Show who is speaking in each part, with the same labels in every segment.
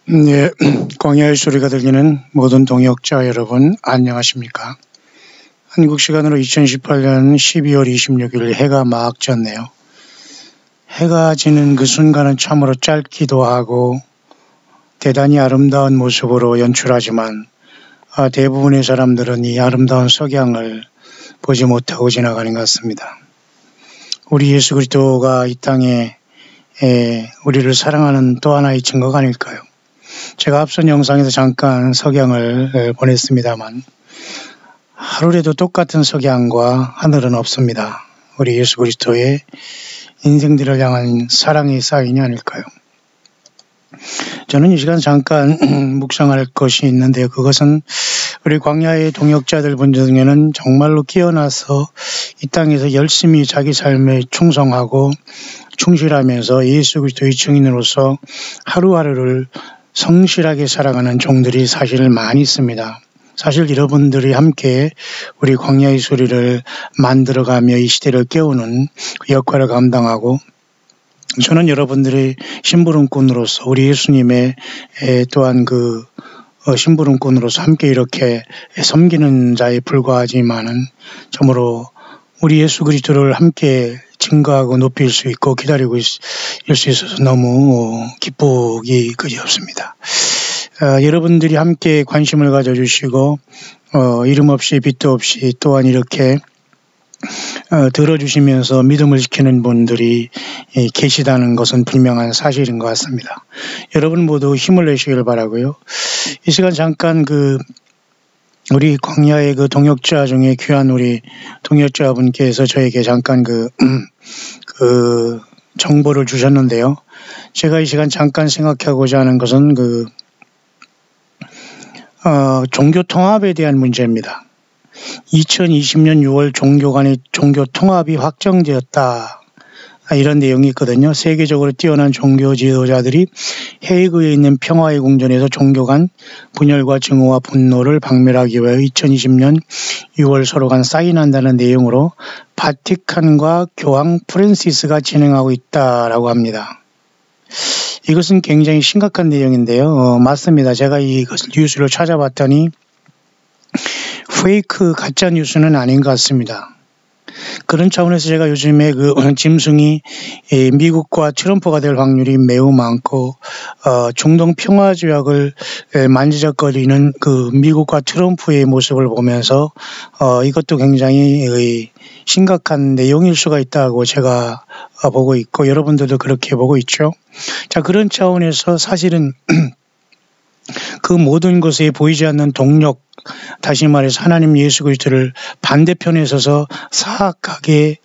Speaker 1: 네, 광야의 소리가 들리는 모든 동역자 여러분, 안녕하십니까? 한국 시간으로 2018년 12월 26일 해가 막 졌네요. 해가 지는 그 순간은 참으로 짧기도 하고 대단히 아름다운 모습으로 연출하지만 대부분의 사람들은 이 아름다운 석양을 보지 못하고 지나가는 것 같습니다. 우리 예수 그리스도가 이 땅에 우리를 사랑하는 또 하나의 증거가 아닐까요? 제가 앞선 영상에서 잠깐 석양을 보냈습니다만 하루에도 똑같은 석양과 하늘은 없습니다. 우리 예수 그리스도의 인생들을 향한 사랑의 사인이 아닐까요? 저는 이 시간 잠깐 묵상할 것이 있는데요. 그것은 우리 광야의 동역자들 분들 중에는 정말로 깨어나서 이 땅에서 열심히 자기 삶에 충성하고 충실하면서 예수 그리스도의 증인으로서 하루하루를 성실하게 살아가는 종들이 사실 많이 있습니다. 사실 여러분들이 함께 우리 광야의 소리를 만들어가며 이 시대를 깨우는 그 역할을 감당하고 저는 여러분들의 심부름꾼으로서 우리 예수님의 또한 그 심부름꾼으로서 함께 이렇게 섬기는 자에 불과하지만은 참으로 우리 예수 그리스도를 함께 증거하고 높일 수 있고 기다리고 있을 수 있어서 너무 기쁘기 그지없습니다. 여러분들이 함께 관심을 가져주시고 이름 없이 빛도 없이 또한 이렇게 들어주시면서 믿음을 지키는 분들이 계시다는 것은 분명한 사실인 것 같습니다. 여러분 모두 힘을 내시길 바라고요. 이 시간 잠깐 우리 광야의 그 동역자 중에 귀한 우리 동역자분께서 저에게 잠깐 정보를 주셨는데요. 제가 이 시간 잠깐 생각하고자 하는 것은 종교 통합에 대한 문제입니다. 2020년 6월 종교 간의 종교 통합이 확정되었다. 이런 내용이 있거든요. 세계적으로 뛰어난 종교 지도자들이 헤이그에 있는 평화의 궁전에서 종교 간 분열과 증오와 분노를 박멸하기 위해 2020년 6월 서로 간 사인한다는 내용으로 바티칸과 교황 프란시스가 진행하고 있다라고 합니다. 이것은 굉장히 심각한 내용인데요. 맞습니다. 제가 이것을 뉴스를 찾아봤더니 페이크 가짜 뉴스는 아닌 것 같습니다. 그런 차원에서 제가 요즘에 짐승이 미국과 트럼프가 될 확률이 매우 많고 중동 평화 조약을 만지작거리는 미국과 트럼프의 모습을 보면서 이것도 굉장히 심각한 내용일 수가 있다고 제가 보고 있고 여러분들도 그렇게 보고 있죠. 자, 그런 차원에서 사실은 그 모든 것에 보이지 않는 동력, 다시 말해서 하나님 예수 그리스도를 반대편에 서서 사악하게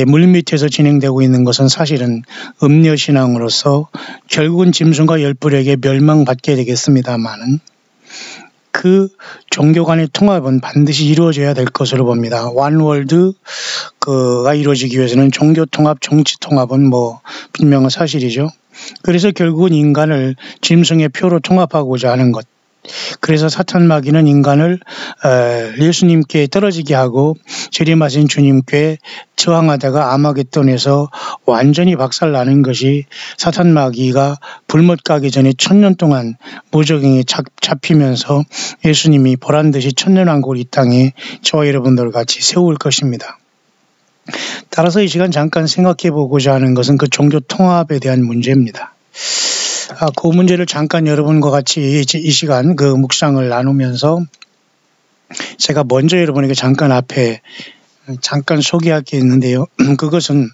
Speaker 1: 물밑에서 진행되고 있는 것은 사실은 음녀신앙으로서 결국은 짐승과 열불에게 멸망받게 되겠습니다만은 그 종교 간의 통합은 반드시 이루어져야 될 것으로 봅니다. 원월드가 이루어지기 위해서는 종교 통합, 정치 통합은 분명한 사실이죠. 그래서 결국은 인간을 짐승의 표로 통합하고자 하는 것. 그래서 사탄 마귀는 인간을 예수님께 떨어지게 하고 재림하신 주님께 저항하다가 아마겟돈에서 완전히 박살나는 것이 사탄 마귀가 불못 가기 전에 1000년 동안 무적행에 잡히면서 예수님이 보란듯이 천년왕국을 이 땅에 저와 여러분들 같이 세울 것입니다. 따라서 이 시간 잠깐 생각해 보고자 하는 것은 그 종교 통합에 대한 문제입니다. 그 문제를 잠깐 여러분과 같이 이 시간 묵상을 나누면서 제가 먼저 여러분에게 잠깐 소개할 게 있는데요. 그것은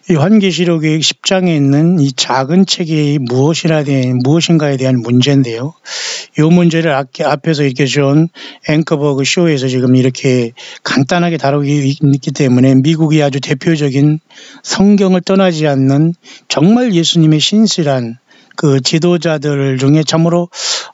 Speaker 1: 요한계시록의 10장에 있는 이 작은 책이 무엇인가에 대한 문제인데요. 이 문제를 앞에서 이렇게 준 앵커버그 쇼에서 지금 이렇게 간단하게 다루기 있기 때문에 미국이 아주 대표적인 성경을 떠나지 않는 정말 예수님의 신실한 그 지도자들 중에 참으로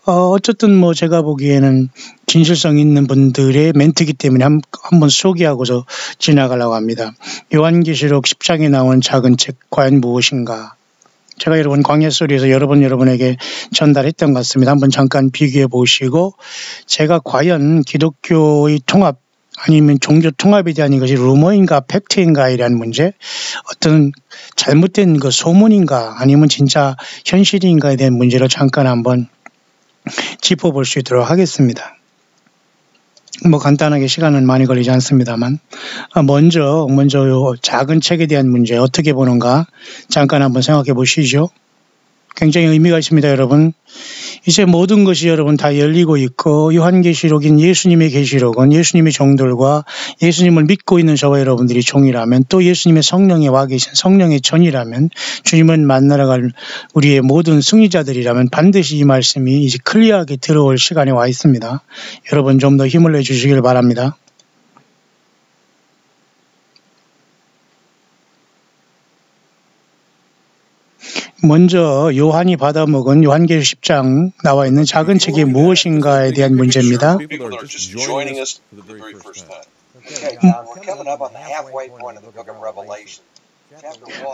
Speaker 1: 어쨌든 제가 보기에는 진실성 있는 분들의 멘트이기 때문에 한번 소개하고서 지나가려고 합니다. 요한계시록 10장에 나온 작은 책 과연 무엇인가? 제가 여러분 광야 소리에서 여러분에게 전달했던 것 같습니다. 한번 잠깐 비교해 보시고 제가 과연 기독교의 통합 아니면 종교 통합에 대한 이것이 루머인가 팩트인가이라는 문제, 어떤 잘못된 그 소문인가 아니면 진짜 현실인가에 대한 문제로 잠깐 한번 짚어볼 수 있도록 하겠습니다. 뭐 간단하게 시간은 많이 걸리지 않습니다만 먼저 요 작은 책에 대한 문제 어떻게 보는가 잠깐 한번 생각해 보시죠. 굉장히 의미가 있습니다, 여러분. 이제 모든 것이 여러분 다 열리고 있고 요한계시록인 예수님의 계시록은 예수님의 종들과 예수님을 믿고 있는 저와 여러분들이 종이라면 또 예수님의 성령에 와 계신 성령의 전이라면 주님을 만나러 갈 우리의 모든 승리자들이라면 반드시 이 말씀이 이제 클리어하게 들어올 시간에 와 있습니다. 여러분 좀 더 힘을 내주시길 바랍니다. 먼저 요한이 받아먹은 요한계시록 10장 나와 있는 작은 책이 무엇인가에 대한 문제입니다.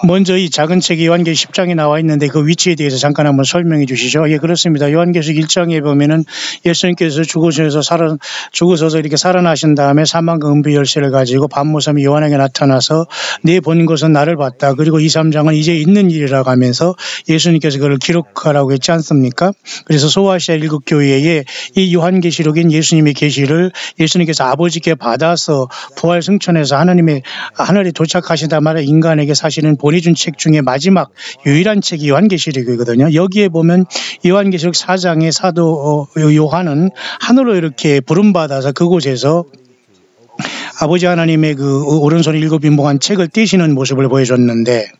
Speaker 1: 먼저 이 작은 책이 요한계시록 10장에 나와 있는데 그 위치에 대해서 잠깐 한번 설명해 주시죠. 예, 그렇습니다. 요한계시록 1장에 보면은 예수님께서 죽으셔서 이렇게 살아나신 다음에 사망과 은비 열쇠를 가지고 반모섬이 요한에게 나타나서 네 본 것은 나를 봤다. 그리고 2, 3장은 이제 있는 일이라고 하면서 예수님께서 그걸 기록하라고 했지 않습니까? 그래서 소아시아 7교회에 이 요한계시록인 예수님의 계시를 예수님께서 아버지께 받아서 부활 승천해서 하늘에 도착하시다 말아 인간에게 사실은 보내준 책 중에 마지막 유일한 책이 요한계시록이거든요. 여기에 보면 요한계시록 4장의 사도 요한은 하늘로 이렇게 부름받아서 그곳에서 아버지 하나님의 그 오른손에 7 인봉한 책을 떼시는 모습을 보여줬는데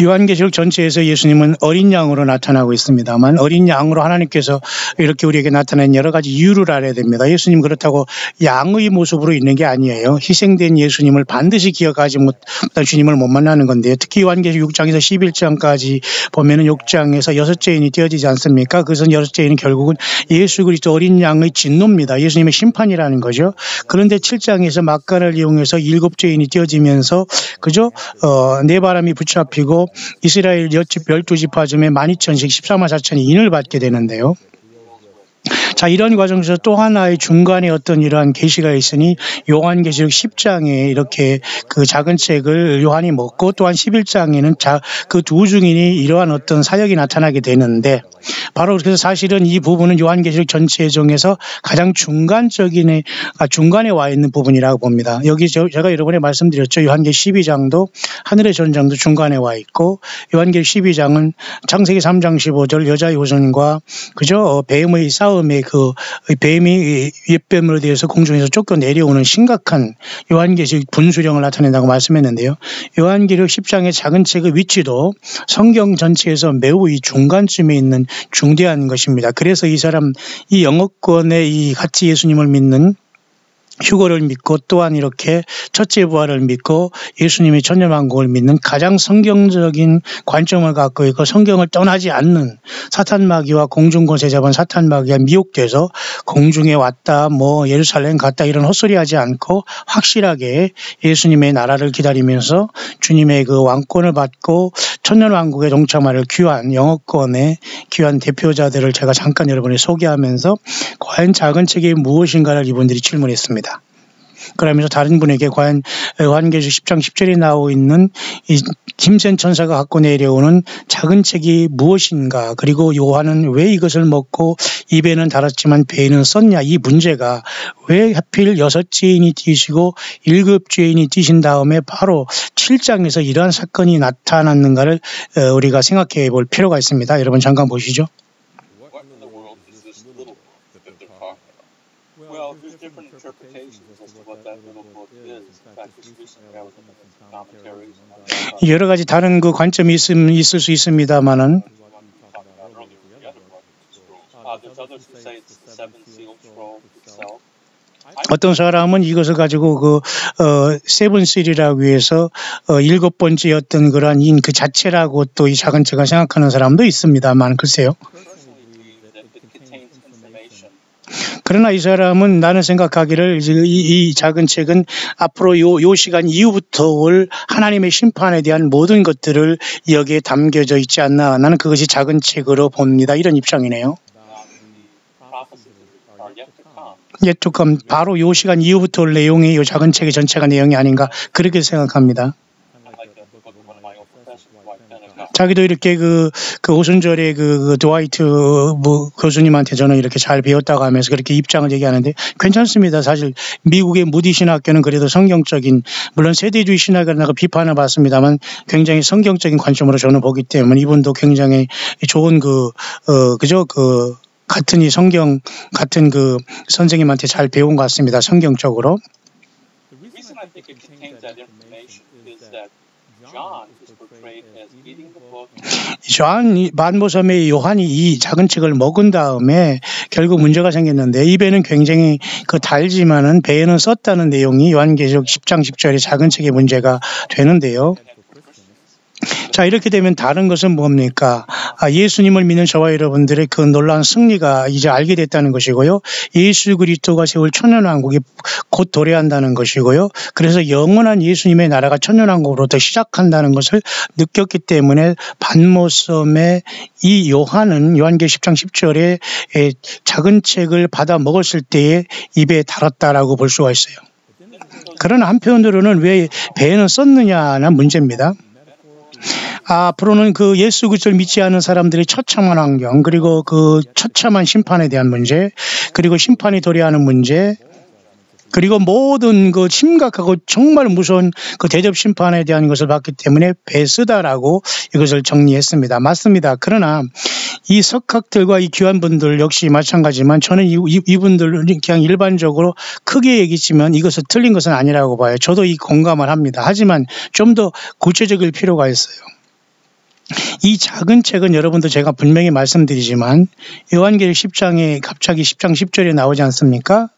Speaker 1: 요한계시록 전체에서 예수님은 어린 양으로 나타나고 있습니다만 어린 양으로 하나님께서 이렇게 우리에게 나타낸 여러 가지 이유를 알아야 됩니다. 예수님 그렇다고 양의 모습으로 있는 게 아니에요. 희생된 예수님을 반드시 기억하지 못한 주님을 못 만나는 건데요. 특히 요한계시록 6장에서 11장까지 보면은 6장에서 6째 인이 띄어지지 않습니까? 그것은 6째 인은 결국은 예수 그리스도 어린 양의 진노입니다. 예수님의 심판이라는 거죠. 그런데 7장에서 막간을 이용해서 7째 인이 띄어지면서 그죠? 네 바람이 붙잡히고 이스라엘 12지파 중에 12,000씩 14만 4천이 인을 받게 되는데요. 자, 이런 과정에서 또 하나의 중간에 어떤 이러한 계시가 있으니 요한계시록 10장에 이렇게 그 작은 책을 요한이 먹고 또한 11장에는 그 두 증인이 이러한 어떤 사역이 나타나게 되는데 바로 그래서 사실은 이 부분은 요한계시록 전체 중에서 가장 중간에 와 있는 부분이라고 봅니다. 여기 제가 여러분에 말씀드렸죠. 요한계시록 12장도 하늘의 전장도 중간에 와 있고 요한계시록 12장은 창세기 3장 15절 여자의 후손과 그죠? 뱀의 싸움에 그 뱀이 윗뱀으로 되어서 공중에서 쫓겨 내려오는 심각한 요한계시록 분수령을 나타낸다고 말씀했는데요. 요한계시록 10장의 작은 책의 위치도 성경 전체에서 매우 이 중간쯤에 있는 중대한 것입니다. 그래서 이 영어권의 이 같이 예수님을 믿는 휴거를 믿고 또한 이렇게 첫째 부활을 믿고 예수님의 천년왕국을 믿는 가장 성경적인 관점을 갖고 있고 성경을 떠나지 않는 사탄마귀와 공중권세 잡은 사탄마귀가 미혹돼서 공중에 왔다 뭐 예루살렘 갔다 이런 헛소리하지 않고 확실하게 예수님의 나라를 기다리면서 주님의 그 왕권을 받고 천년왕국에 동참할 귀한 영어권의 귀한 대표자들을 제가 잠깐 여러분에 소개하면서 과연 작은 책이 무엇인가를 이분들이 질문했습니다. 그러면서 다른 분에게 과연 요한계시록 10장 10절에 나오고 있는 이 힘센 천사가 갖고 내려오는 작은 책이 무엇인가, 그리고 요한은 왜 이것을 먹고 입에는 달았지만 배에는 썼냐, 이 문제가 왜 하필 6죄인이 뛰시고 7죄인이 뛰신 다음에 바로 7장에서 이러한 사건이 나타났는가를 우리가 생각해 볼 필요가 있습니다. 여러분 잠깐 보시죠.
Speaker 2: Well, there's different interpretations as to what that little book is. In fact, just recently I was looking at some commentaries.
Speaker 1: 여러 가지 다른 그 관점이 있을 수 있습니다만은
Speaker 2: There's others who say it's the seven seal scroll itself.
Speaker 1: 어떤 사람은 이것을 가지고 그 세븐실이라고 해서 7번째 어떤 그러한 인 그 자체라고 또 이 작은 책을 생각하는 사람도 있습니다만 글쎄요. 그러나 이 사람은 나는 생각하기를 이 작은 책은 앞으로 요 시간 이후부터 올 하나님의 심판에 대한 모든 것들을 여기에 담겨져 있지 않나. 나는 그것이 작은 책으로 봅니다. 이런 입장이네요. Yet to come. 바로 요 시간 이후부터 올 내용이 요 작은 책의 전체가 내용이 아닌가 그렇게 생각합니다. 자기도 이렇게 그 오순절에 그 드와이트 교수님한테 저는 이렇게 잘 배웠다고 하면서 그렇게 입장을 얘기하는데 괜찮습니다. 사실 미국의 무디 신학교는 그래도 성경적인, 물론 세대주의 신학이라고 비판을 받습니다만 굉장히 성경적인 관점으로 저는 보기 때문에 이분도 굉장히 좋은 같은 이 성경 같은 그 선생님한테 잘 배운 것 같습니다. 성경적으로. 만보섬의 요한이 이 작은 책을 먹은 다음에 결국 문제가 생겼는데 입에는 굉장히 달지만은 배에는 썼다는 내용이 요한계시록 10장 10절의 작은 책의 문제가 되는데요. 자, 이렇게 되면 다른 것은 뭡니까? 예수님을 믿는 저와 여러분들의 그 놀라운 승리가 이제 알게 됐다는 것이고요. 예수 그리스도가 세울 천년왕국이 곧 도래한다는 것이고요. 그래서 영원한 예수님의 나라가 천년왕국으로부터 시작한다는 것을 느꼈기 때문에 반모섬의 이 요한은 요한계시록 10장 10절에 작은 책을 받아 먹었을 때에 입에 달았다라고 볼 수가 있어요. 그러나 한편으로는 왜 배에는 썼느냐는 문제입니다. 앞으로는 그 예수 그리스도를 믿지 않는 사람들의 처참한 환경, 그리고 그 처참한 심판에 대한 문제, 그리고 심판이 도래하는 문제, 그리고 모든 그 심각하고 정말 무서운 그 대접 심판에 대한 것을 봤기 때문에 배쓰다라고 이것을 정리했습니다. 맞습니다. 그러나 이 석학들과 이 귀환분들 역시 마찬가지지만 저는 이분들 그냥 일반적으로 크게 얘기지만 이것은 틀린 것은 아니라고 봐요. 저도 이 공감을 합니다. 하지만 좀 더 구체적일 필요가 있어요. 이 작은 책은 여러분도 제가 분명히 말씀드리지만 요한계시록 10장에 갑자기 10장 10절에 나오지 않습니까?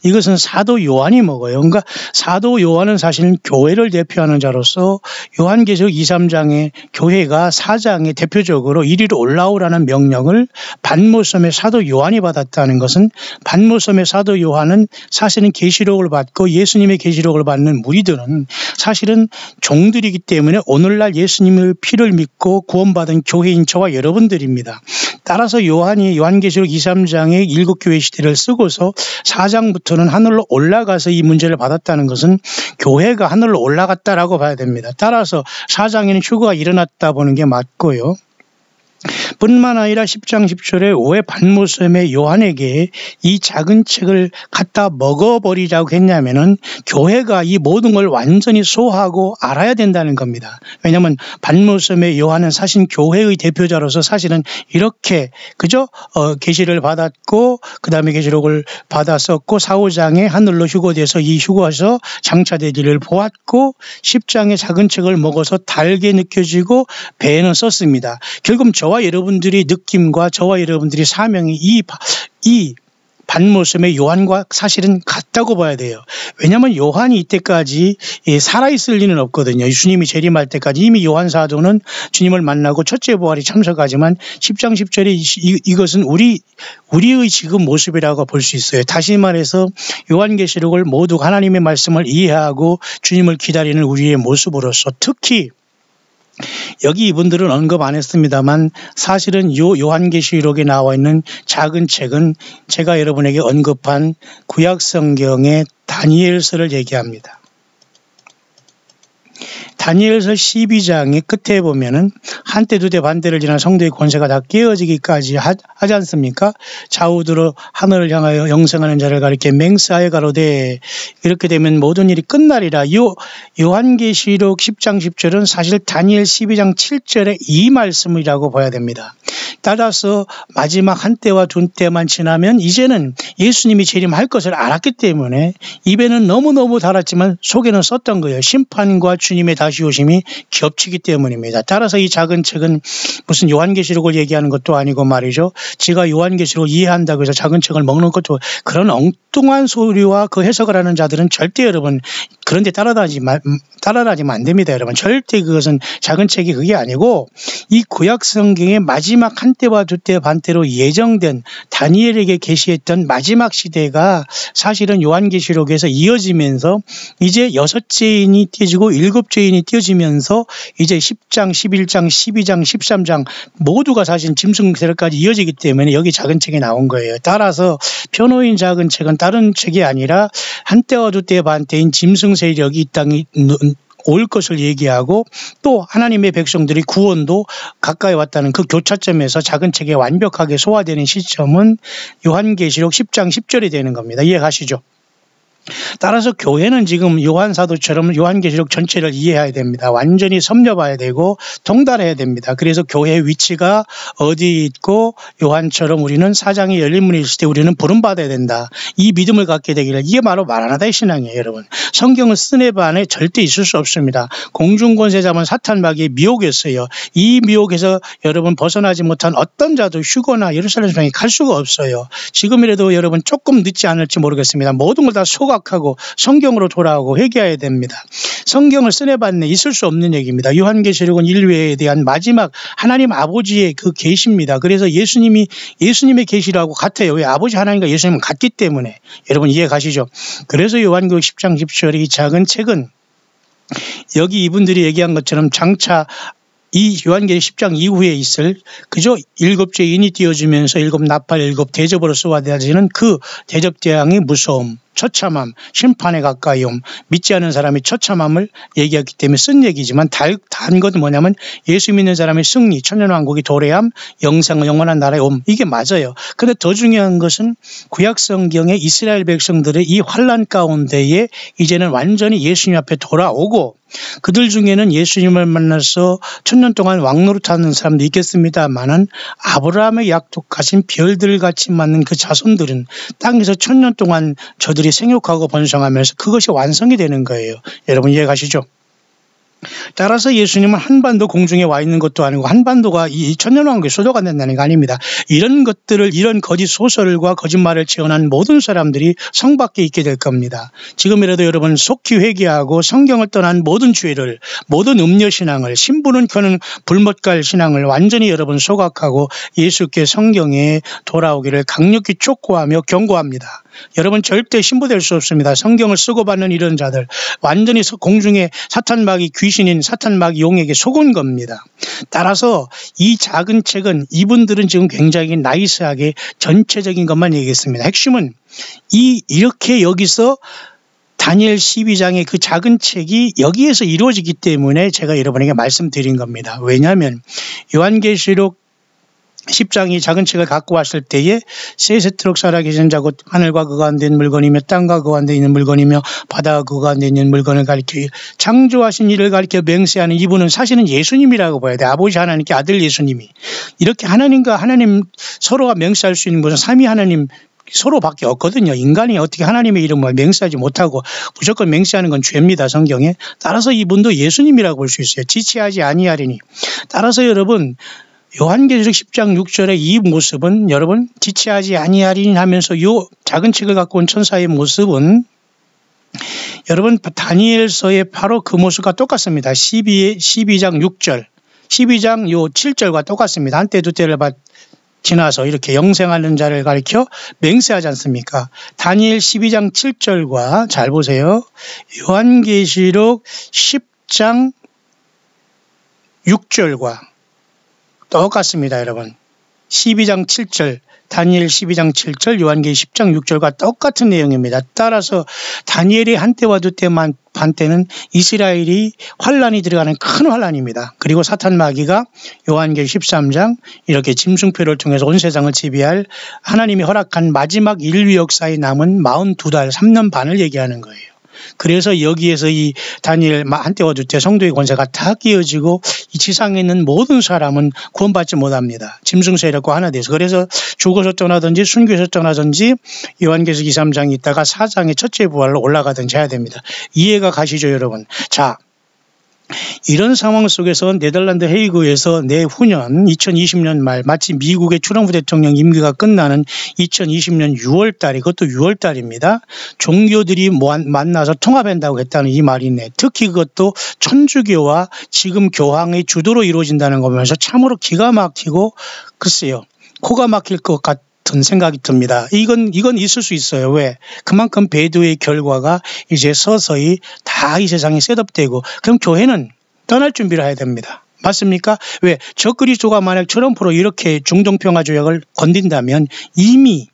Speaker 1: 이것은 사도 요한이 먹어요. 그러니까 사도 요한은 사실은 교회를 대표하는 자로서 요한계시록 2, 3장의 교회가 4장에 대표적으로 이리로 올라오라는 명령을 반모섬의 사도 요한이 받았다는 것은 반모섬의 사도 요한은 사실은 계시록을 받고 예수님의 계시록을 받는 무리들은 사실은 종들이기 때문에 오늘날 예수님의 피를 믿고 구원받은 교회인 저와 여러분들입니다. 따라서 요한이 요한계시록 2, 3장의 7교회 시대를 쓰고서 4장부터는 하늘로 올라가서 이 문제를 받았다는 것은 교회가 하늘로 올라갔다라고 봐야 됩니다. 따라서 4장에는 휴거가 일어났다 보는 게 맞고요. 뿐만 아니라 10장 10절에 왜 반모섬의 요한에게 이 작은 책을 갖다 먹어버리자고 했냐면은 교회가 이 모든 걸 완전히 소화하고 알아야 된다는 겁니다. 왜냐하면 반모섬의 요한은 사실 교회의 대표자로서 사실은 이렇게 계시를 받았고 그 다음에 계시록을 받았었고 4, 5장에 하늘로 휴거돼서 이 휴거에서 장차되기를 보았고 10장의 작은 책을 먹어서 달게 느껴지고 배에는 썼습니다. 결국 저와 여러분들의 느낌과 저와 여러분들의 사명이 이 반모섬의 요한과 사실은 같다고 봐야 돼요. 왜냐하면 요한이 이때까지 살아있을 리는 없거든요. 주님이 재림할 때까지 이미 요한 사도는 주님을 만나고 첫째 부활에 참석하지만 10장 10절에 이것은 우리의 지금 모습이라고 볼 수 있어요. 다시 말해서 요한계시록을 모두 하나님의 말씀을 이해하고 주님을 기다리는 우리의 모습으로서 특히 여기 이분들은 언급 안 했습니다만 사실은 요한계시록에 나와 있는 작은 책은 제가 여러분에게 언급한 구약성경의 다니엘서를 얘기합니다. 다니엘서 12장의 끝에 보면은 한때 두대 반대를 지난 성도의 권세가 다 깨어지기까지 하지 않습니까? 좌우들어 하늘을 향하여 영생하는 자를 가리켜 맹세하여 가로되 이렇게 되면 모든 일이 끝나리라. 요한계시록 10장 10절은 사실 다니엘 12장 7절의 이 말씀이라고 봐야 됩니다. 따라서 마지막 한때와 두때만 지나면 이제는 예수님이 재림할 것을 알았기 때문에 입에는 너무너무 달았지만 속에는 썼던 거예요. 심판과 주님의 다시 오심이 겹치기 때문입니다. 따라서 이 작은 작은 책은 무슨 요한계시록을 얘기하는 것도 아니고 말이죠. 지가 요한계시록을 이해한다고 해서 작은 책을 먹는 것도 그런 엉뚱한 소리와 그 해석을 하는 자들은 절대 여러분 그런데 따라다니면 안 됩니다. 여러분 절대 그것은 작은 책이 그게 아니고 이 구약 성경의 마지막 한때와 두때 반때로 예정된 다니엘에게 계시했던 마지막 시대가 사실은 요한계시록에서 이어지면서 이제 6째인이 띄어지고 7째인이 띄어지면서 이제 10장, 11장, 12장, 13장 모두가 사실 짐승 세력까지 이어지기 때문에 여기 작은 책이 나온 거예요. 따라서 표노인 작은 책은 다른 책이 아니라 한때와 두때 반때인 짐승 세력이 이 땅에 올 것을 얘기하고 또 하나님의 백성들이 구원도 가까이 왔다는 그 교차점에서 작은 책에 완벽하게 소화되는 시점은 요한계시록 10장 10절이 되는 겁니다. 이해가시죠? 따라서 교회는 지금 요한사도처럼 요한계시록 전체를 이해해야 됩니다. 완전히 섭렵해야 되고 통달해야 됩니다. 그래서 교회의 위치가 어디 있고 요한처럼 우리는 사장이 열린 문이 있을 때 우리는 부름받아야 된다. 이 믿음을 갖게 되기를 이게 바로 마라나다의 신앙이에요. 여러분 성경은 쓰네 반에 절대 있을 수 없습니다. 공중권세 잡은 사탄 마귀의 미혹이었어요. 이 미혹에서 여러분 벗어나지 못한 어떤 자도 휴거나 예루살렘 성에 갈 수가 없어요. 지금이라도 여러분 조금 늦지 않을지 모르겠습니다. 모든 걸 다 소각하고 성경으로 돌아오고 회개해야 됩니다. 성경을 쓰네봤네 있을 수 없는 얘기입니다. 요한계시록은 인류에 대한 마지막 하나님 아버지의 그 계시입니다. 그래서 예수님의 계시라고 같아요. 왜? 아버지 하나님과 예수님은 같기 때문에. 여러분 이해 가시죠? 그래서 요한계시록 10장 10절의 이 작은 책은 여기 이분들이 얘기한 것처럼 장차 이 요한계시록 10장 이후에 있을 그저 7죄인이 띄어지면서 7 나팔 7 대접으로 쏘아대지는 그 대접대항의 무서움, 처참함, 심판에 가까이 옴, 믿지 않은 사람이 처참함을 얘기했기 때문에 쓴 얘기지만 단 것은 뭐냐면 예수 믿는 사람의 승리, 천년왕국이 도래함, 영원한 나라에 옴. 이게 맞아요. 그런데 더 중요한 것은 구약 성경의 이스라엘 백성들의 이 환난 가운데에 이제는 완전히 예수님 앞에 돌아오고 그들 중에는 예수님을 만나서 천년 동안 왕노릇하는 사람도 있겠습니다만은 아브라함의 약속하신 별들같이 맞는 그 자손들은 땅에서 천년 동안 저들이 생육하고 번성하면서 그것이 완성이 되는 거예요. 여러분 이해 가시죠? 따라서 예수님은 한반도 공중에 와 있는 것도 아니고 한반도가 이 천년왕국의 수도가 된다는 거 아닙니다. 이런 것들을 이런 거짓 소설과 거짓말을 채워난 모든 사람들이 성 밖에 있게 될 겁니다. 지금이라도 여러분 속히 회개하고 성경을 떠난 모든 죄를 모든 음녀신앙을 신부는 켜는 불못갈 신앙을 완전히 여러분 소각하고 예수께 성경에 돌아오기를 강력히 촉구하며 경고합니다. 여러분 절대 신부될 수 없습니다. 성경을 쓰고 받는 이런 자들 완전히 공중에 사탄마귀 귀신인 사탄마귀 용에게 속은 겁니다. 따라서 이 작은 책은 이분들은 지금 굉장히 나이스하게 전체적인 것만 얘기했습니다. 핵심은 이렇게 여기서 다니엘 12장의 그 작은 책이 여기에서 이루어지기 때문에 제가 여러분에게 말씀드린 겁니다. 왜냐하면 요한계시록 10장이 작은 책을 갖고 왔을 때에 세세토록 살아계신 자 곧 하늘과 그 가운데 있는 물건이며 땅과 그 가운데 있는 물건이며 바다와 그 가운데 있는 물건을 가리켜 창조하신 이를 가리켜 맹세하는 이분은 사실은 예수님이라고 봐야 돼. 아버지 하나님께 아들 예수님이. 이렇게 하나님과 하나님 서로가 맹세할 수 있는 것은 삼위 하나님 서로밖에 없거든요. 인간이 어떻게 하나님의 이름을 맹세하지 못하고 무조건 맹세하는 건 죄입니다. 성경에. 따라서 이분도 예수님이라고 볼 수 있어요. 지체하지 아니하리니. 따라서 여러분 요한계시록 10장 6절의 이 모습은 여러분 지체하지 아니하리니 하면서 요 작은 책을 갖고 온 천사의 모습은 여러분 다니엘서의 바로 그 모습과 똑같습니다. 12장 6절 12장 요 7절과 똑같습니다. 한때 두 때를 지나서 이렇게 영생하는 자를 가리켜 맹세하지 않습니까? 다니엘 12장 7절과 잘 보세요. 요한계시록 10장 6절과 똑같습니다. 여러분 12장 7절 다니엘 12장 7절 요한계시록 10장 6절과 똑같은 내용입니다. 따라서 다니엘이 한때와 두때만 반때는 이스라엘이 환란이 들어가는 큰 환란입니다. 그리고 사탄 마귀가 요한계시록 13장 이렇게 짐승표를 통해서 온 세상을 지배할 하나님이 허락한 마지막 인류 역사에 남은 42달 3년 반을 얘기하는 거예요. 그래서 여기에서 이 다니엘 한때와 두때 성도의 권세가 다 끼어지고 이 지상에 있는 모든 사람은 구원받지 못합니다. 짐승 세력과 하나 돼서. 그래서 죽어서 떠나든지 순교해서 떠나든지 요한계시록 2, 3장에 있다가 4장의 첫째 부활로 올라가든지 해야 됩니다. 이해가 가시죠 여러분? 자, 이런 상황 속에서 네덜란드 헤이그에서 내후년 2020년 말 마치 미국의 트럼프 대통령 임기가 끝나는 2020년 6월 달에 그것도 6월 달입니다. 종교들이 만나서 통합한다고 했다는 이 말이네. 특히 그것도 천주교와 지금 교황의 주도로 이루어진다는 거 보면서 참으로 기가 막히고 글쎄요. 코가 막힐 것 같은 생각이 듭니다. 이건 있을 수 있어요. 왜? 그만큼 배도의 결과가 이제 서서히 다 이 세상에 셋업되고 그럼 교회는 떠날 준비를 해야 됩니다. 맞습니까? 왜? 적그리스도가 만약 트럼프로 이렇게 중동평화 조약을 건든다면 이미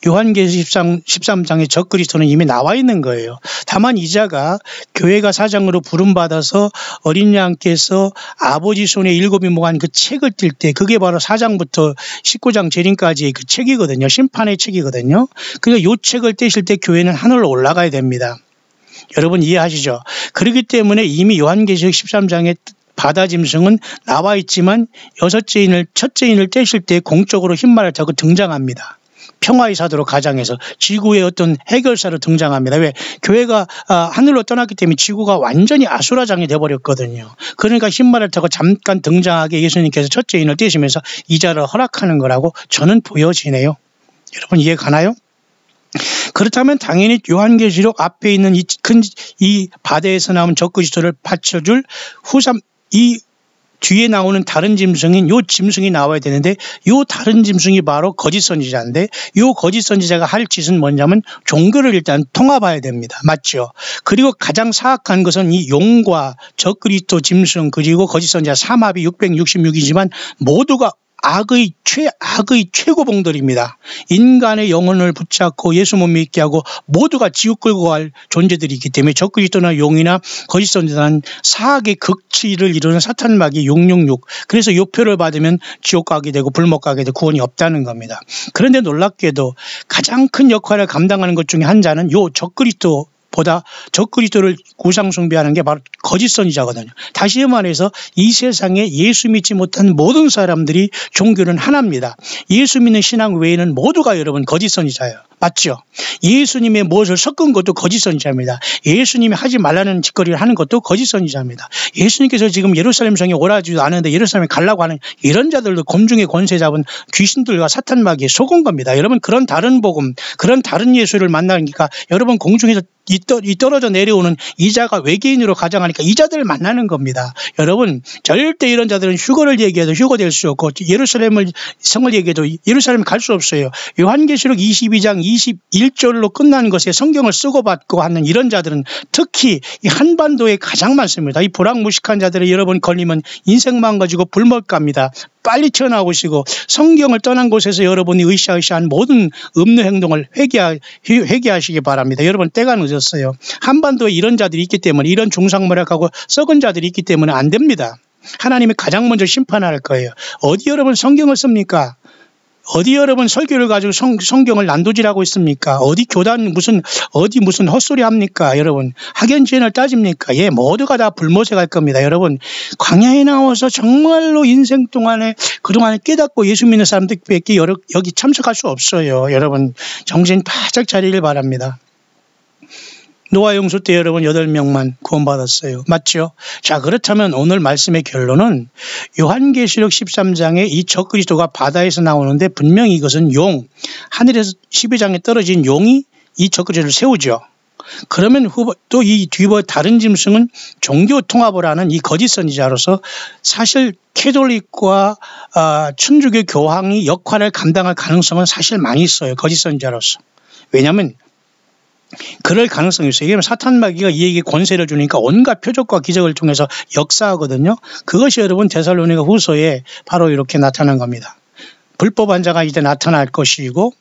Speaker 1: 요한계시록 13장의 적그리스도는 이미 나와 있는 거예요. 다만 이자가 교회가 사장으로 부름받아서 어린 양께서 아버지 손에 7이 mog한 그 책을 띌 때 그게 바로 4장부터 19장 재림까지의 그 책이거든요. 심판의 책이거든요. 그러니까 이 책을 떼실 때 교회는 하늘로 올라가야 됩니다. 여러분 이해하시죠? 그렇기 때문에 이미 요한계시록 13장의 바다 짐승은 나와 있지만 첫째 인을 떼실 때 공적으로 흰말을 타고 등장합니다. 평화의 사도로 가장해서 지구의 어떤 해결사로 등장합니다. 왜? 교회가 하늘로 떠났기 때문에 지구가 완전히 아수라장이 되어버렸거든요. 그러니까 흰말을 타고 잠깐 등장하게 예수님께서 첫째 인을 떼시면서 이자를 허락하는 거라고 저는 보여지네요. 여러분 이해 가나요? 그렇다면 당연히 요한계시록 앞에 있는 이 바다에서 나온 적그리스도를 받쳐줄 이 뒤에 나오는 다른 짐승인 요 짐승이 나와야 되는데 요 다른 짐승이 바로 거짓 선지자인데 요 거짓 선지자가 할 짓은 뭐냐면 종교를 일단 통합해야 됩니다. 맞죠? 그리고 가장 사악한 것은 이 용과 적그리스도 짐승 그리고 거짓 선지자 삼합이 666이지만 모두가 악의 최고봉들입니다. 인간의 영혼을 붙잡고 예수 못 믿게 하고 모두가 지옥 끌고 갈 존재들이기 때문에 적그리스도나 용이나 거짓 선지자는 사악의 극치를 이루는 사탄마귀 666. 그래서 요 표를 받으면 지옥 가게 되고 불못 가게 되고 구원이 없다는 겁니다. 그런데 놀랍게도 가장 큰 역할을 감당하는 것 중에 한 자는 요 적그리스도보다 적그리스도를 우상 숭배하는 게 바로 거짓 선지자거든요. 다시 말해서 이 세상에 예수 믿지 못한 모든 사람들이 종교는 하나입니다. 예수 믿는 신앙 외에는 모두가 여러분 거짓 선지자예요. 맞죠? 예수님의 무엇을 섞은 것도 거짓 선지자입니다. 예수님이 하지 말라는 짓거리를 하는 것도 거짓 선지자입니다. 예수님께서 지금 예루살렘 성에 오라지도 않은데 예루살렘에 가려고 하는 이런 자들도 곰중의 권세 잡은 귀신들과 사탄마귀에 속은 겁니다. 여러분 그런 다른 복음, 그런 다른 예수를 만나니까 여러분 공중에서 이 떨어져 내려오는 이자가 외계인으로 가장하니까 이자들을 만나는 겁니다. 여러분 절대 이런 자들은 휴거를 얘기해도 휴거될 수 없고 예루살렘을 성을 얘기해도 예루살렘 갈 수 없어요. 요한계시록 22장 21절로 끝나는 것에 성경을 쓰고 받고 하는 이런 자들은 특히 이 한반도에 가장 많습니다. 이 불황무식한 자들이 여러분 걸리면 인생 망가지고 불못 갑니다. 빨리 튀어나오시고 성경을 떠난 곳에서 여러분이 으쌰으쌰한 모든 음료 행동을 회개하시기 바랍니다. 여러분 때가 늦었어요. 한반도에 이런 자들이 있기 때문에 이런 중상모략하고 썩은 자들이 있기 때문에 안 됩니다. 하나님이 가장 먼저 심판할 거예요. 어디 여러분 성경을 씁니까? 어디 여러분 설교를 가지고 성경을 난도질하고 있습니까? 어디 교단 무슨 헛소리 합니까? 여러분 학연지연을 따집니까? 예, 모두가 다 불못에 갈 겁니다. 여러분 광야에 나와서 정말로 인생 동안에 그동안에 깨닫고 예수 믿는 사람들밖에 여기 참석할 수 없어요. 여러분 정신 바짝 차리길 바랍니다. 노아 용수 때 여러분 8명만 구원받았어요. 맞죠? 자, 그렇다면 오늘 말씀의 결론은 요한계시록 13장에 이 적그리스도가 바다에서 나오는데 분명히 이것은 하늘에서 12장에 떨어진 용이 이 적그리스도를 세우죠. 그러면 또 이 뒤에 다른 짐승은 종교 통합을 하는 이 거짓 선지자로서 사실 캐톨릭과 천주교 교황이 역할을 감당할 가능성은 사실 많이 있어요. 거짓 선지자로서. 왜냐하면 그럴 가능성이 있어요. 왜냐하면 사탄마귀가 이에게 권세를 주니까 온갖 표적과 기적을 통해서 역사하거든요. 그것이 여러분 데살로니가 후서에 바로 이렇게 나타난 겁니다. 불법한 자가 이제 나타날 것이고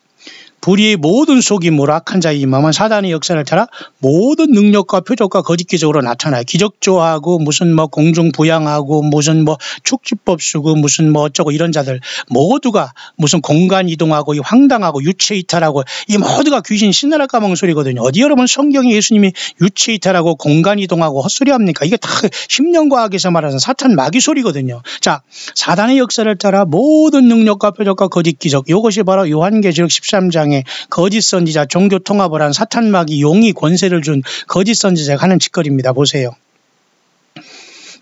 Speaker 1: 불의의 모든 속임으로 악한 자의 임함은 사단의 역사를 따라 모든 능력과 표적과 거짓 기적으로 나타나요. 기적조하고 무슨 공중 부양하고 무슨 축지법 쓰고 무슨 어쩌고 이런 자들 모두가 무슨 공간 이동하고 황당하고 유체 이탈하고 이 모두가 귀신 신나라 까먹은 소리거든요. 어디 여러분 성경에 예수님이 유체 이탈하고 공간 이동하고 헛소리 합니까? 이게 다 심령과학에서 말하는 사탄 마귀 소리거든요. 자, 사단의 역사를 따라 모든 능력과 표적과 거짓 기적 이것이 바로 요한계시록 13장에 거짓 선지자 종교 통합을 한 사탄마귀 용이 권세를 준 거짓 선지자가 하는 짓거리입니다. 보세요.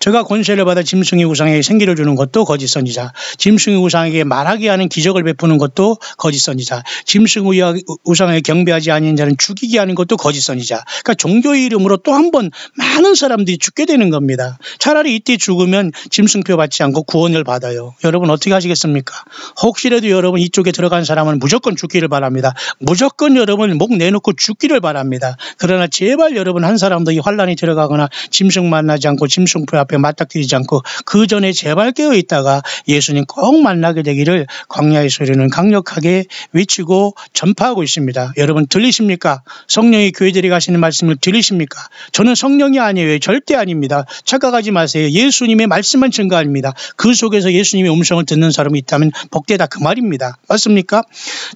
Speaker 1: 저가 권세를 받아 짐승의 우상에게 생기를 주는 것도 거짓 선지자, 짐승의 우상에게 말하게 하는 기적을 베푸는 것도 거짓 선지자, 짐승의 우상에 경배하지 아니한 자는 죽이게 하는 것도 거짓 선지자. 그러니까 종교의 이름으로 또 한 번 많은 사람들이 죽게 되는 겁니다. 차라리 이때 죽으면 짐승표 받지 않고 구원을 받아요. 여러분 어떻게 하시겠습니까? 혹시라도 여러분 이쪽에 들어간 사람은 무조건 죽기를 바랍니다. 무조건 여러분 목 내놓고 죽기를 바랍니다. 그러나 제발 여러분 한 사람도 이 환란이 들어가거나 짐승 만나지 않고 짐승표 앞에 맞닥뜨리지 않고 그 전에 제발 깨어 있다가 예수님 꼭 만나게 되기를 광야의 소리는 강력하게 외치고 전파하고 있습니다. 여러분 들리십니까? 성령이 교회들이 가시는 말씀을 들리십니까? 저는 성령이 아니에요. 절대 아닙니다. 착각하지 마세요. 예수님의 말씀만 증거합니다. 그 속에서 예수님의 음성을 듣는 사람이 있다면 복되다 그 말입니다. 맞습니까?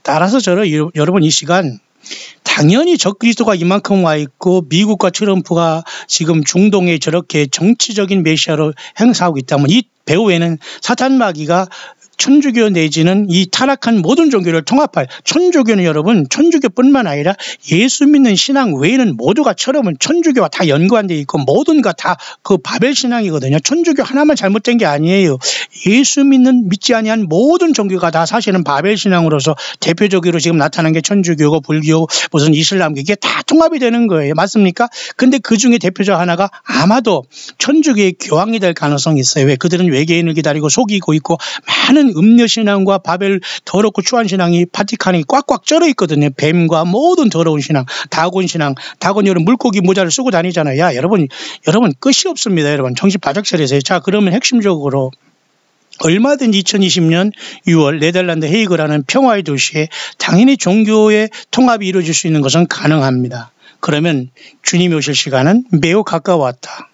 Speaker 1: 따라서 여러분 이 시간 당연히 적그리스도가 이만큼 와 있고 미국과 트럼프가 지금 중동에 저렇게 정치적인 메시아로 행사하고 있다면 이 배후에는 사탄 마귀가 천주교 내지는 이 타락한 모든 종교를 통합할, 천주교는 여러분 천주교뿐만 아니라 예수 믿는 신앙 외에는 모두가 처럼은 천주교와 다 연관되어 있고 모든가 다 그 바벨 신앙이거든요. 천주교 하나만 잘못된 게 아니에요. 예수 믿지 아니한 모든 종교가 다 사실은 바벨 신앙으로서 대표적으로 지금 나타난 게 천주교고 불교 무슨 이슬람교 이게 다 통합이 되는 거예요. 맞습니까? 근데 그 중에 대표적 하나가 아마도 천주교의 교황이 될 가능성이 있어요. 왜? 그들은 외계인을 기다리고 속이고 있고 많은 음녀신앙과 바벨 더럽고 추한 신앙이 바티칸이 꽉꽉 쩔어 있거든요. 뱀과 모든 더러운 신앙, 다곤신앙, 다곤이 여러분 물고기 모자를 쓰고 다니잖아요. 야, 여러분 끝이 없습니다. 여러분 정신 바짝 차리세요. 자, 그러면 핵심적으로 얼마든지 2020년 6월 네덜란드 헤이그라는 평화의 도시에 당연히 종교의 통합이 이루어질 수 있는 것은 가능합니다. 그러면 주님이 오실 시간은 매우 가까웠다.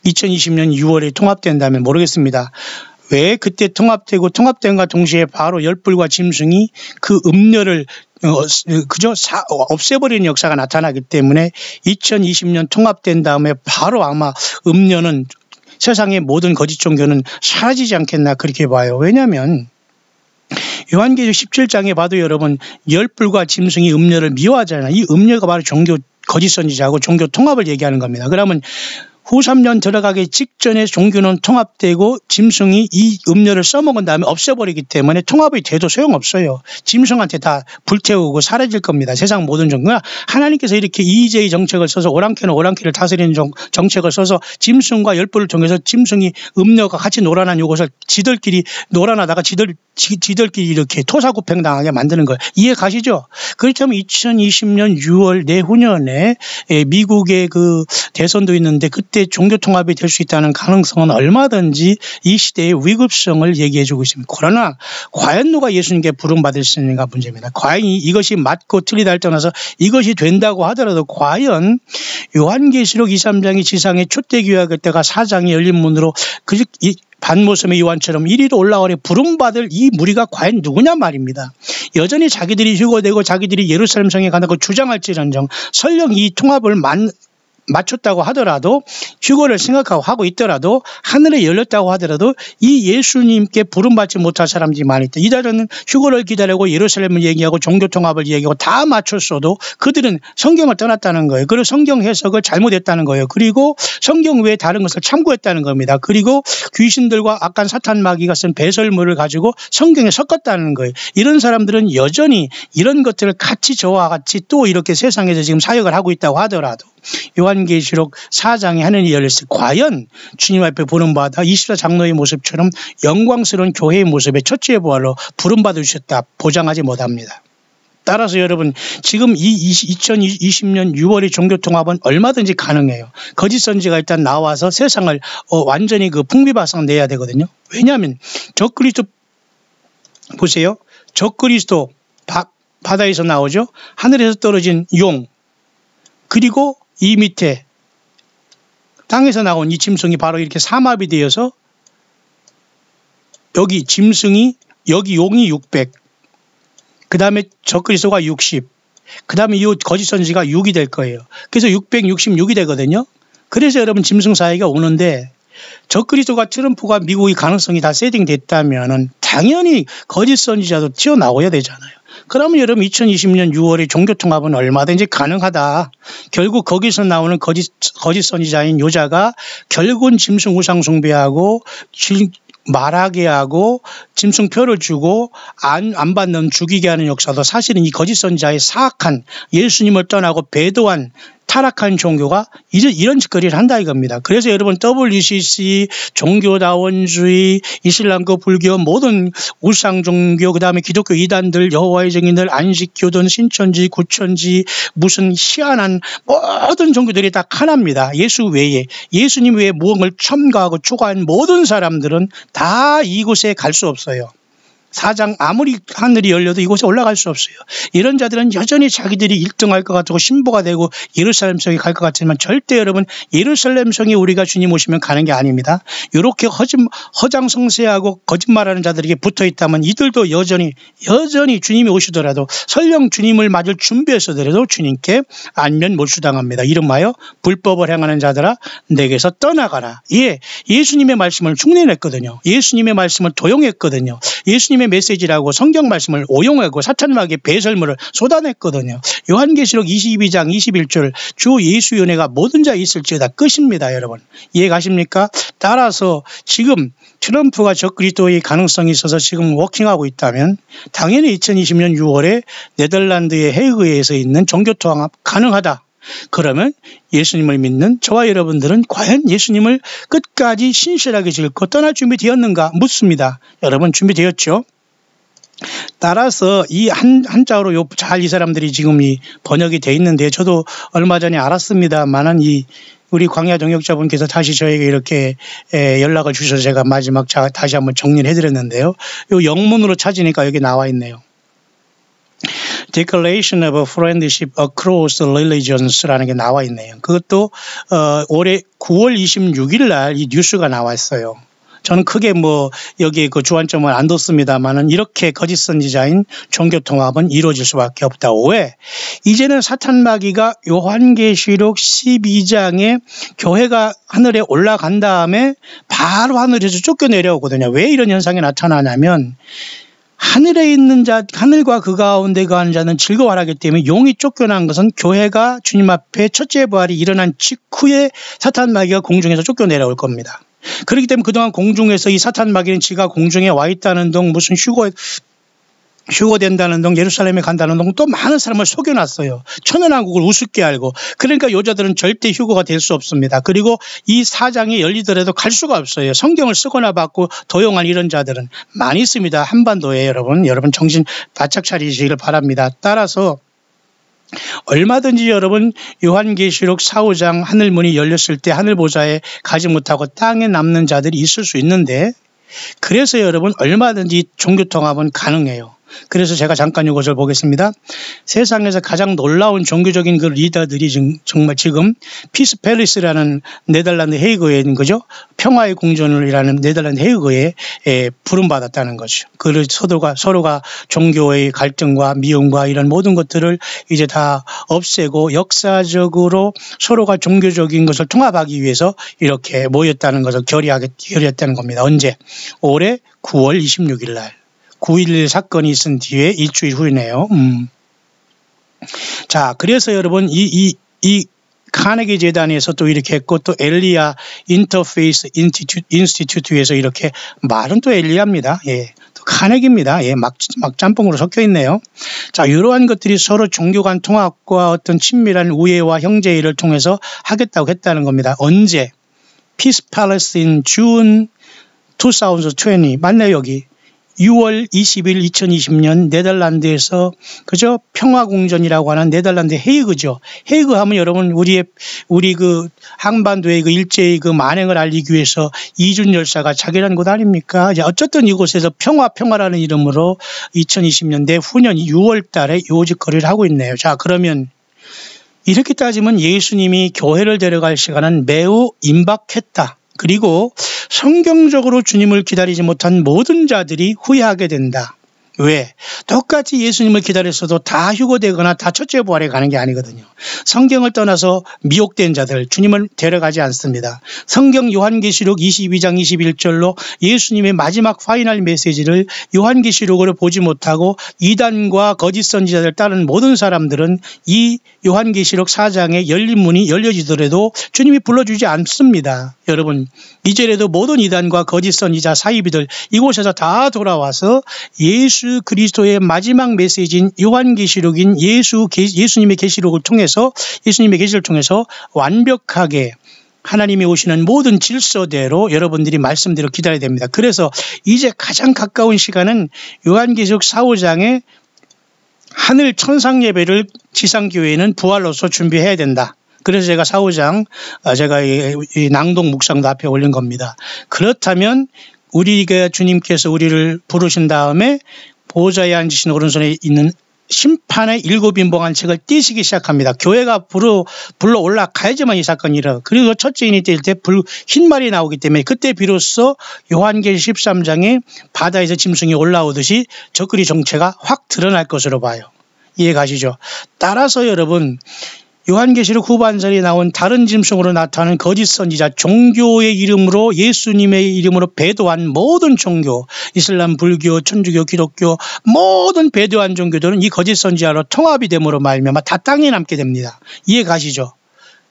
Speaker 1: 2020년 6월에 통합된다면 모르겠습니다. 왜 그때 통합된과 동시에 바로 열불과 짐승이 그 음료를 없애버리는 역사가 나타나기 때문에 2020년 통합된 다음에 바로 아마 음료는 세상의 모든 거짓 종교는 사라지지 않겠나 그렇게 봐요. 왜냐하면 요한계시록 17장에 봐도 여러분 열불과 짐승이 음료를 미워하잖아요. 이 음료가 바로 종교 거짓 선지자하고 종교 통합을 얘기하는 겁니다. 그러면 후 3년 들어가기 직전에 종교는 통합되고 짐승이 이 음료를 써먹은 다음에 없애버리기 때문에 통합이 돼도 소용없어요. 짐승한테 다 불태우고 사라질 겁니다. 세상 모든 종교가 하나님께서 이렇게 EJ 정책을 써서 오랑캐는 오랑캐를 다스리는 정책을 써서 짐승과 열불을 통해서 짐승이 음료가 같이 놀아난 이것을 지들끼리 놀아나다가 지들끼리 이렇게 토사구팽당하게 만드는 걸 이해 가시죠? 그렇다면 2020년 6월 내후년에 미국의 그 대선도 있는데 그때 종교 통합이 될 수 있다는 가능성은 얼마든지 이 시대의 위급성을 얘기해주고 있습니다. 그러나 과연 누가 예수님께 부름받을 수 있는가 문제입니다. 과연 이것이 맞고 틀리다 할 떠나서 이것이 된다고 하더라도 과연 요한계시록 2, 3장이 지상의 초대교회 때가 4장이 열린 문으로 반모섬의 요한처럼 이리로 올라오래 부름받을 이 무리가 과연 누구냐 말입니다. 여전히 자기들이 휴거되고 자기들이 예루살렘 성에 간다고 주장할지언정 설령 이 통합을 맞췄다고 하더라도 휴거를 생각하고 있더라도 하늘에 열렸다고 하더라도 이 예수님께 부름받지 못할 사람들이 많이 있다. 이들은 휴거를 기다리고 예루살렘을 얘기하고 종교통합을 얘기하고 다 맞췄어도 그들은 성경을 떠났다는 거예요. 그리고 성경 해석을 잘못했다는 거예요. 그리고 성경 외에 다른 것을 참고했다는 겁니다. 그리고 귀신들과 악한 사탄 마귀가 쓴 배설물을 가지고 성경에 섞었다는 거예요. 이런 사람들은 여전히 이런 것들을 같이 저와 같이 또 이렇게 세상에서 지금 사역을 하고 있다고 하더라도 요한계시록 4장에 하늘이 열렸을 때 과연 주님 앞에 부름받아 24장로의 모습처럼 영광스러운 교회의 모습에 첫째 부활로 부름받아 주셨다 보장하지 못합니다. 따라서 여러분 지금 이 2020년 6월의 종교통합은 얼마든지 가능해요. 거짓 선지가 일단 나와서 세상을 완전히 그 풍비박산 내야 되거든요. 왜냐하면 적그리스도 보세요. 적그리스도 바다에서 나오죠. 하늘에서 떨어진 용 그리고 이 밑에 땅에서 나온 이 짐승이 바로 이렇게 삼합이 되어서 여기 짐승이 여기 용이 600 그 다음에 적그리스도가 60 그 다음에 이 거짓 선지가 6이 될 거예요. 그래서 666이 되거든요. 그래서 여러분 짐승 사이가 오는데 적그리스도가 트럼프가 미국의 가능성이 다 세팅됐다면은 당연히 거짓 선지자도 튀어나와야 되잖아요. 그러면 여러분 2020년 6월에 종교통합은 얼마든지 가능하다. 결국 거기서 나오는 거짓 선지자인 요자가 결국은 짐승 우상 숭배하고 말하게 하고 짐승표를 주고 안 받는 죽이게 하는 역사도 사실은 이 거짓 선지자의 사악한 예수님을 떠나고 배도한 타락한 종교가 이런 짓거리를 한다 이겁니다. 그래서 여러분 WCC, 종교다원주의, 이슬람교, 불교, 모든 우상 종교, 그다음에 기독교 이단들, 여호와의 증인들, 안식교든 신천지, 구천지, 무슨 희한한 모든 종교들이 다 하나입니다. 예수 외에, 예수님 외에 무언을 첨가하고 추가한 모든 사람들은 다 이곳에 갈 수 없어요. 사장 아무리 하늘이 열려도 이곳에 올라갈 수 없어요. 이런 자들은 여전히 자기들이 1등할 것 같고 신부가 되고 예루살렘 성에 갈 것 같지만 절대 여러분 예루살렘 성에 우리가 주님 오시면 가는 게 아닙니다. 이렇게 허장성세하고 거짓말하는 자들에게 붙어있다면 이들도 여전히 주님이 오시더라도 설령 주님을 맞을 준비했어더라도 주님께 안면 몰수당합니다. 이름하여 불법을 행하는 자들아 내게서 떠나가라. 예수님의 말씀을 흉내냈거든요. 예수님의 말씀을 도용했거든요. 예수님의 메시지라고 성경 말씀을 오용하고 사탄마귀의 배설물을 쏟아냈거든요. 요한계시록 22장 21절 주 예수의 은혜가 모든 자에 있을지어다 끝입니다. 여러분 이해가십니까? 따라서 지금 트럼프가 적그리스도의 가능성이 있어서 지금 워킹하고 있다면 당연히 2020년 6월에 네덜란드의 헤이그에서 있는 종교통합 가능하다. 그러면 예수님을 믿는 저와 여러분들은 과연 예수님을 끝까지 신실하게 짓고 떠날 준비 되었는가 묻습니다. 여러분 준비되었죠? 따라서 이 한자어로 잘 이 사람들이 지금 이 번역이 돼 있는데 저도 얼마 전에 알았습니다만은 우리 광야 동역자분께서 다시 저에게 이렇게 연락을 주셔서 제가 마지막 다시 한번 정리를 해드렸는데요. 요 영문으로 찾으니까 여기 나와 있네요. Declaration of Friendship Across Religions라는 게 나와 있네요. 그것도 올해 9월 26일 날 이 뉴스가 나왔어요. 저는 크게 여기에 그 주안점을 안 뒀습니다만은 이렇게 거짓 선지자인 종교 통합은 이루어질 수밖에 없다. 왜? 이제는 사탄마귀가 요한계시록 12장에 교회가 하늘에 올라간 다음에 바로 하늘에서 쫓겨내려오거든요. 왜 이런 현상이 나타나냐면 하늘에 있는 자, 하늘과 그 가운데 거하는 자는 즐거워하기 때문에 용이 쫓겨난 것은 교회가 주님 앞에 첫째 부활이 일어난 직후에 사탄마귀가 공중에서 쫓겨내려올 겁니다. 그렇기 때문에 그동안 공중에서 이 사탄마귀는 지가 공중에 와 있다는 둥 무슨 휴거된다는 둥 예루살렘에 간다는 둥 또 많은 사람을 속여놨어요. 천연왕국을 우습게 알고. 그러니까 여자들은 절대 휴거가 될 수 없습니다. 그리고 이 사장이 열리더라도 갈 수가 없어요. 성경을 쓰거나 받고 도용한 이런 자들은 많이 있습니다. 한반도에 여러분 정신 바짝 차리시길 바랍니다. 따라서 얼마든지 여러분 요한계시록 4, 5장 하늘문이 열렸을 때 하늘보좌에 가지 못하고 땅에 남는 자들이 있을 수 있는데 그래서 여러분 얼마든지 종교통합은 가능해요. 그래서 제가 잠깐 이것을 보겠습니다. 세상에서 가장 놀라운 종교적인 그 리더들이 정말 지금 피스 팰리스라는 네덜란드 헤이그에 있는 거죠. 평화의 궁전이라는 네덜란드 헤이그에 부름받았다는 거죠. 그 서로가 종교의 갈등과 미움과 이런 모든 것들을 이제 다 없애고 역사적으로 서로가 종교적인 것을 통합하기 위해서 이렇게 모였다는 것을 결의했다는 겁니다. 언제? 올해 9월 26일 날. 9.11 사건이 있은 뒤에 일주일 후이네요. 자, 그래서 여러분 이 카네기 재단에서 또 이렇게 했고 또 엘리야 인터페이스 인스티튜트에서 이렇게 말은 또 엘리야입니다. 또 카네기입니다. 막 짬뽕으로 섞여 있네요. 자, 이러한 것들이 서로 종교 간 통합과 어떤 친밀한 우애와 형제의를 통해서 하겠다고 했다는 겁니다. 언제? Peace Palace in June 2020 맞네요 여기. 6월 20일 2020년 네덜란드에서 그죠? 평화궁전이라고 하는 네덜란드 헤이그죠. 헤이그 하면 여러분 우리 그 한반도의 그 일제의 그 만행을 알리기 위해서 이준 열사가 자결한 곳 아닙니까? 어쨌든 이곳에서 평화라는 이름으로 2020년 내후년 6월 달에 요직거리를 하고 있네요. 자, 그러면 이렇게 따지면 예수님이 교회를 데려갈 시간은 매우 임박했다. 그리고 성경적으로 주님을 기다리지 못한 모든 자들이 후회하게 된다. 왜? 똑같이 예수님을 기다렸어도 다 휴거되거나 다 첫째 부활에 가는 게 아니거든요. 성경을 떠나서 미혹된 자들 주님을 데려가지 않습니다. 성경 요한계시록 22장 21절로 예수님의 마지막 파이널 메시지를 요한계시록으로 보지 못하고 이단과 거짓 선지자들 따른 모든 사람들은 이 요한계시록 4장에 열린 문이 열려지더라도 주님이 불러주지 않습니다. 여러분, 이제라도 모든 이단과 거짓 선지자 사이비들 이곳에서 다 돌아와서 예수 그리스도의 마지막 메시지인 요한계시록인 예수님의 계시록을 통해서 예수님의 계시를 통해서 완벽하게 하나님이 오시는 모든 질서대로 여러분들이 말씀대로 기다려야 됩니다. 그래서 이제 가장 가까운 시간은 요한계시록 4, 5장에 하늘 천상 예배를 지상교회는 부활로서 준비해야 된다. 그래서 제가 4, 5장 제가 이 낭독 묵상도 앞에 올린 겁니다. 그렇다면 우리가 주님께서 우리를 부르신 다음에 보좌에 앉으신 오른손에 있는 심판의 7인봉한 책을 띄시기 시작합니다. 교회가 불러 올라가야지만 이 사건이 일어나요. 그리고 첫째인이 뗄 때 흰 말이 나오기 때문에 그때 비로소 요한계시 13장에 바다에서 짐승이 올라오듯이 적그리 정체가 확 드러날 것으로 봐요. 이해 가시죠? 따라서 여러분, 요한계시록 후반절에 나온 다른 짐승으로 나타나는 거짓 선지자, 종교의 이름으로 예수님의 이름으로 배도한 모든 종교, 이슬람, 불교, 천주교, 기독교 모든 배도한 종교들은 이 거짓 선지자로 통합이 됨으로 말미암아 다 땅에 남게 됩니다. 이해 가시죠?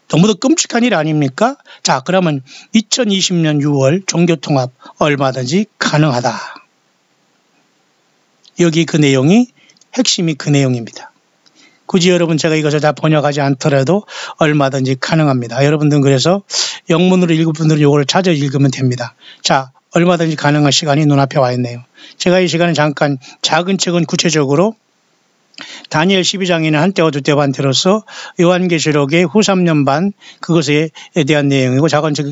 Speaker 1: 너무도 끔찍한 일 아닙니까? 자, 그러면 2020년 6월 종교통합 얼마든지 가능하다. 여기 그 내용이 핵심이 그 내용입니다. 굳이 여러분 제가 이것을 다 번역하지 않더라도 얼마든지 가능합니다. 여러분들은 그래서 영문으로 읽을 분들은 이거를 찾아 읽으면 됩니다. 자, 얼마든지 가능한 시간이 눈앞에 와 있네요. 제가 이 시간에 잠깐 작은 책은 구체적으로 다니엘 12장에는 한때와 두때 반대로서 요한계시록의 후 3년 반 그것에 대한 내용이고, 작은 책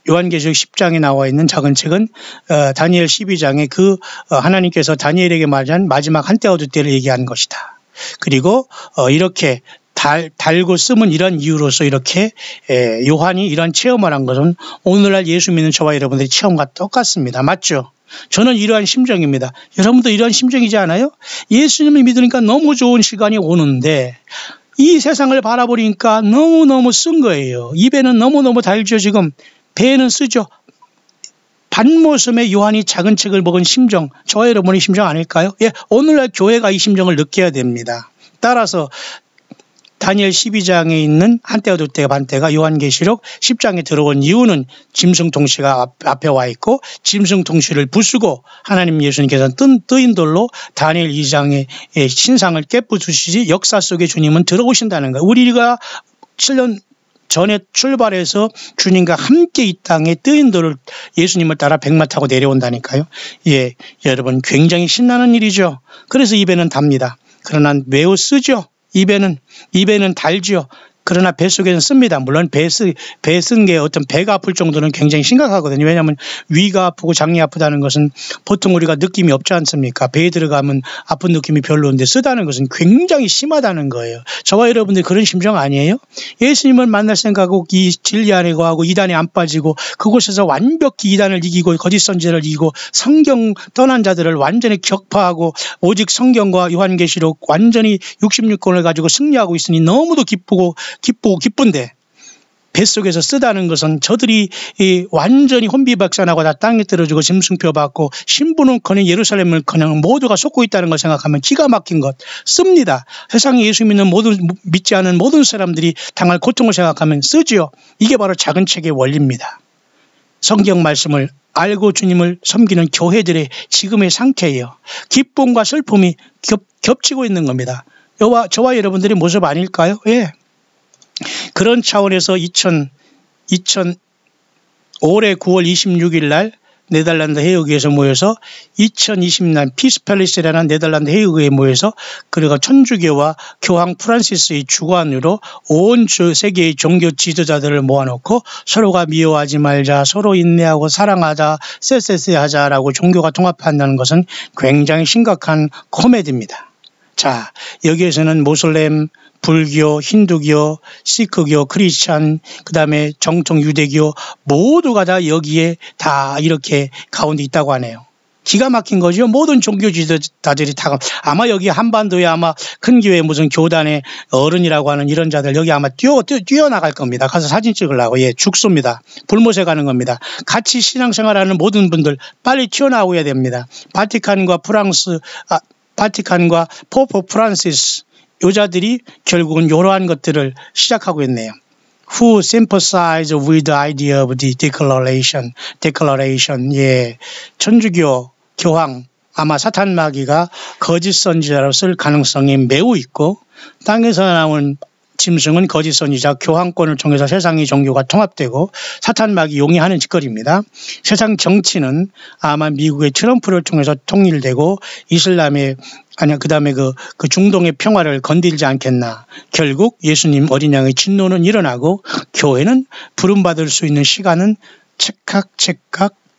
Speaker 1: 요한계시록 10장에 나와 있는 작은 책은 다니엘 12장에 그 하나님께서 다니엘에게 말한 마지막 한때와 두때를 얘기하는 것이다. 그리고 이렇게 달고 쓰면 이런 이유로서 이렇게 요한이 이런 체험을 한 것은 오늘날 예수 믿는 저와 여러분들의 체험과 똑같습니다. 맞죠? 저는 이러한 심정입니다. 여러분도 이러한 심정이지 않아요? 예수님을 믿으니까 너무 좋은 시간이 오는데 이 세상을 바라보니까 너무너무 쓴 거예요. 입에는 너무너무 달죠. 지금 배에는 쓰죠. 반모섬의 요한이 작은 책을 먹은 심정, 저와 여러분의 심정 아닐까요? 예, 오늘날 교회가 이 심정을 느껴야 됩니다. 따라서 다니엘 12장에 있는 한때와 두때 반때가 요한계시록 10장에 들어온 이유는 짐승통치가 앞에 와 있고, 짐승통치를 부수고 하나님 예수님께서는 뜨인 돌로 다니엘 2장의 신상을 깨부수시지 역사 속에 주님은 들어오신다는 거예요. 우리가 7년 전에 출발해서 주님과 함께 이 땅에 뜨인 돌을 예수님을 따라 백마 타고 내려온다니까요. 예, 여러분 굉장히 신나는 일이죠. 그래서 입에는 답니다. 그러나 매우 쓰죠. 입에는 달죠. 그러나 뱃속에는 씁니다. 물론 배 쓴 게 어떤 배가 아플 정도는 굉장히 심각하거든요. 왜냐하면 위가 아프고 장이 아프다는 것은 보통 우리가 느낌이 없지 않습니까? 배에 들어가면 아픈 느낌이 별로인데 쓰다는 것은 굉장히 심하다는 거예요. 저와 여러분들 그런 심정 아니에요? 예수님을 만날 생각하고 이 진리 안에 거하고 이단에 안 빠지고 그곳에서 완벽히 이단을 이기고 거짓 선지자를 이기고 성경 떠난 자들을 완전히 격파하고 오직 성경과 요한계시록 완전히 66권을 가지고 승리하고 있으니 너무도 기쁜데 뱃속에서 쓰다는 것은 저들이 완전히 혼비박산하고 다 땅에 떨어지고 짐승표 받고 신부는커녕 예루살렘을커녕 모두가 쏟고 있다는 걸 생각하면 기가 막힌 것 씁니다. 세상에 예수 믿지 않은 모든 사람들이 당할 고통을 생각하면 쓰지요. 이게 바로 작은 책의 원리입니다. 성경 말씀을 알고 주님을 섬기는 교회들의 지금의 상태예요. 기쁨과 슬픔이 겹치고 있는 겁니다. 저와 여러분들의 모습 아닐까요? 예. 그런 차원에서 올해 9월 26일 날 네덜란드 헤이그에서 모여서 2020년 피스팰리스라는 네덜란드 헤이그에 모여서 그리고 천주교와 교황 프란시스의 주관으로 온 세계의 종교 지도자들을 모아놓고 서로가 미워하지 말자, 서로 인내하고 사랑하자, 쎄쎄쎄 하자라고 종교가 통합한다는 것은 굉장히 심각한 코미디입니다. 자, 여기에서는 모슬렘, 불교, 힌두교, 시크교, 크리스찬, 그 다음에 정통 유대교 모두가 다 여기에 다 이렇게 가운데 있다고 하네요. 기가 막힌 거죠. 모든 종교 지도자들이 다 아마 여기 한반도에 아마 큰 교회 무슨 교단의 어른이라고 하는 이런 자들 여기 아마 뛰어나갈 겁니다. 가서 사진 찍으려고. 예, 죽습니다. 불못에 가는 겁니다. 같이 신앙생활하는 모든 분들 빨리 튀어나오야 됩니다. 바티칸과 포프 프란시스 요자들이 결국은 이러한 것들을 시작하고 있네요. Who sympathize with the idea of the declaration. 예. 천주교 교황, 아마 사탄 마귀가 거짓 선지자로 쓸 가능성이 매우 있고, 땅에서 나온 짐승은 거짓 선지자, 교황권을 통해서 세상의 종교가 통합되고, 사탄 마귀 용이하는 짓거리입니다. 세상 정치는 아마 미국의 트럼프를 통해서 통일되고, 그다음에 그 중동의 평화를 건들지 않겠나. 결국 예수님 어린 양의 진노는 일어나고 교회는 부름받을 수 있는 시간은 찰칵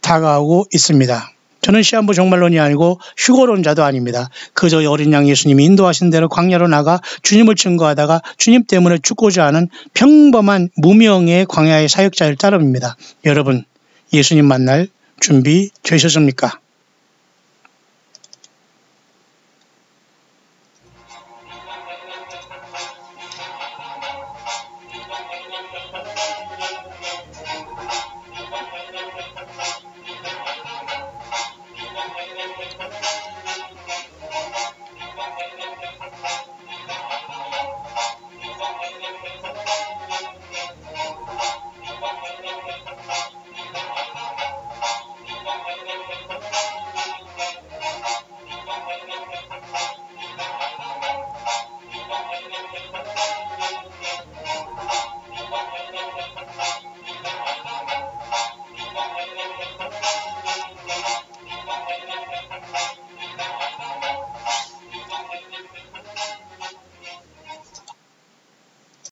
Speaker 1: 다가오고 있습니다. 저는 시한부 종말론이 아니고 휴거론자도 아닙니다. 그저 어린 양 예수님이 인도하신 대로 광야로 나가 주님을 증거하다가 주님 때문에 죽고자 하는 평범한 무명의 광야의 사역자일 따름입니다. 여러분, 예수님 만날 준비 되셨습니까?